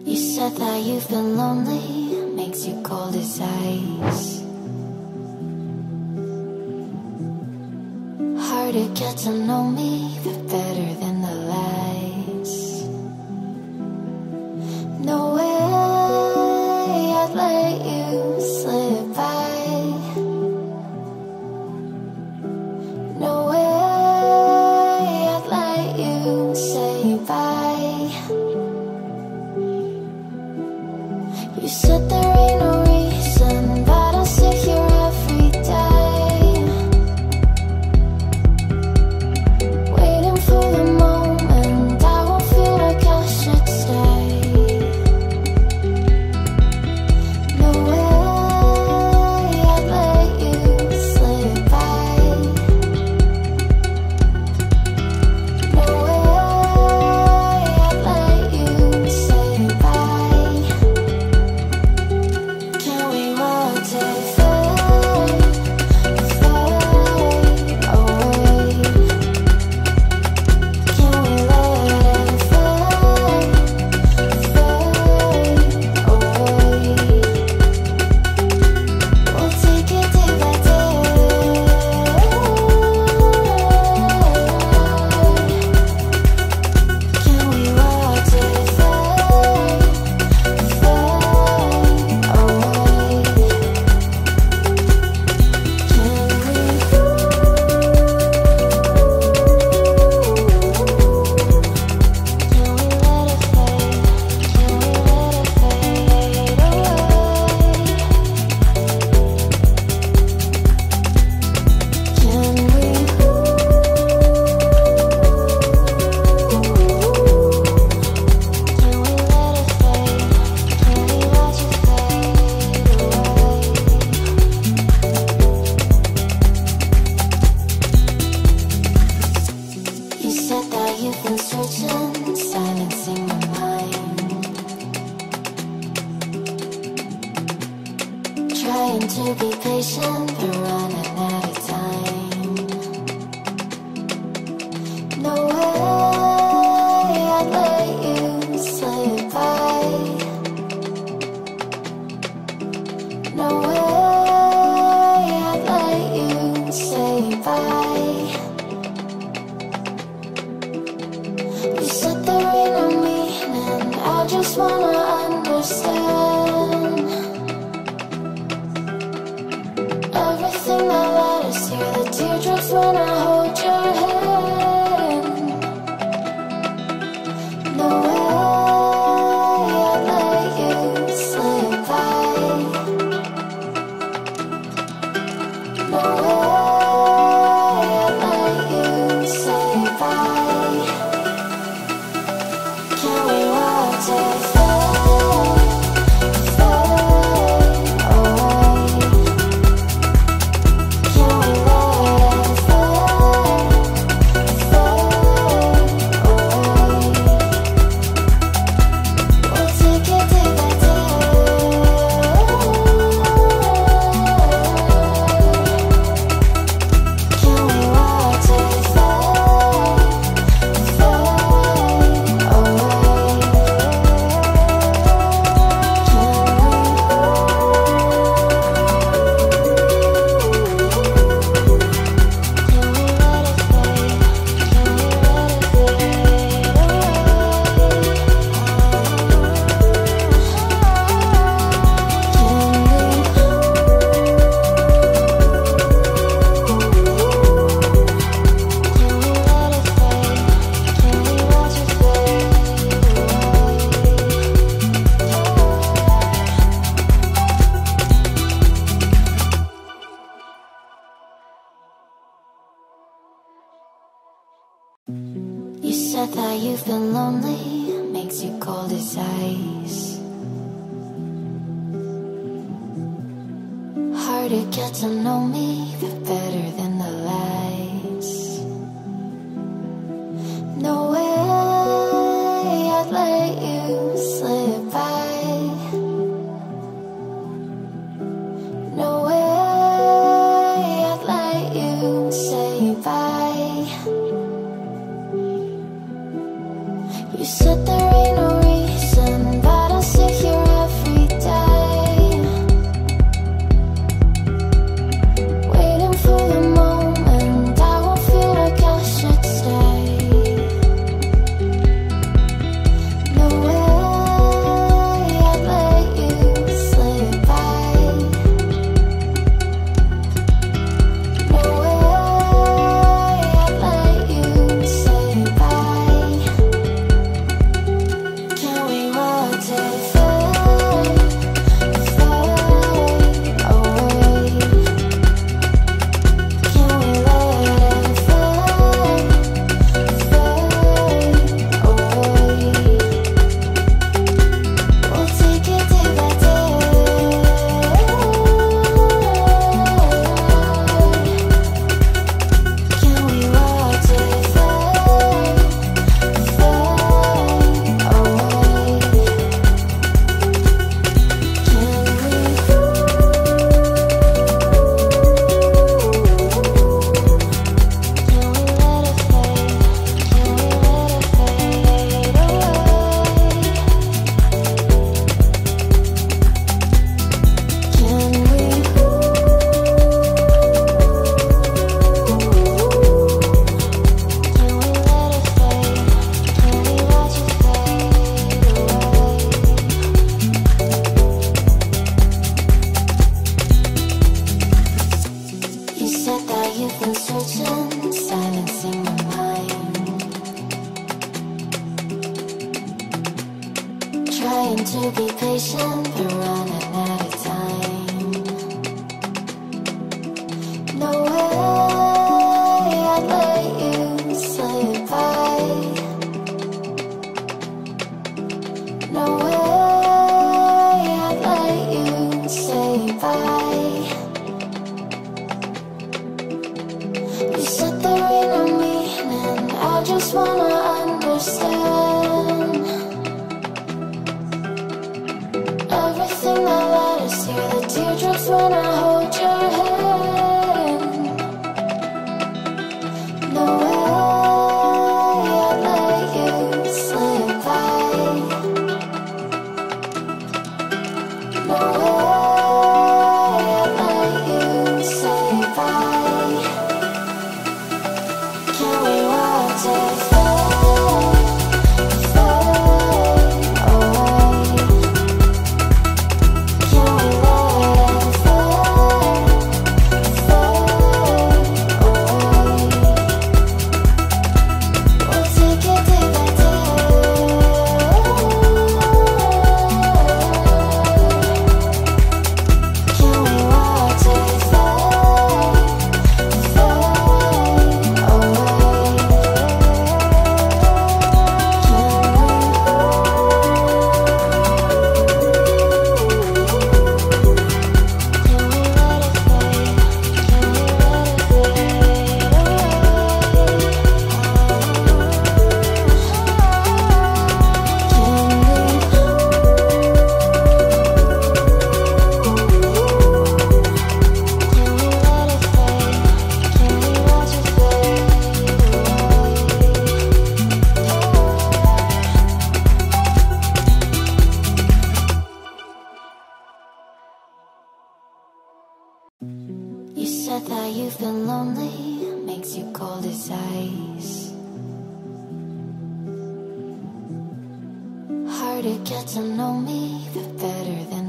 You said that you've been lonely, makes you cold as ice. Hard to get to know me, but better than the lies. No way I'd let you slip by. No way I'd let you say bye. You said there ain't no reason, but I'll sit here every day, waiting for the moment I won't feel like I should stay. No way I'd let you slip by. No way I'd let you say bye. Can we watch it fade, fade away? Can we let it fade, fade away? We'll take it day by day. Can we watch it fade, fade away? You said that you've been searching, silencing my mind, trying to be patient, but running out of time. No way I'd let you slip by. No way I'd let you say bye. You said there ain't no meaning, I just wanna understand everything that led us here, the teardrops when I hold your hand. No way I'd let you slip by. No way I'd let you say bye. Can we watch it fade, fade away? Can we let it fade, fade away? We'll take it day by day. Can we watch it fade, fade away? You said that you've been lonely, makes you cold as ice. Hard to get to know me, but better than the lies. No way I'd let you slip by. No way I'd let you say bye. You said there ain't no reason, trying to be patient, but running out of time. No way I'd let you slip by. No way I'd let you say bye. You said there ain't no meaning, I just wanna understand everything that led us here, the teardrops when I hold your hand. No way I'd let you slip by. No way I'd let you say bye. Can we watch it fade, fade away? Can we let it fade, fade away? We'll take it day by day. Can we watch it fade, fade away? You said that you've been lonely, makes you cold as ice. Hard to get to know me, but better than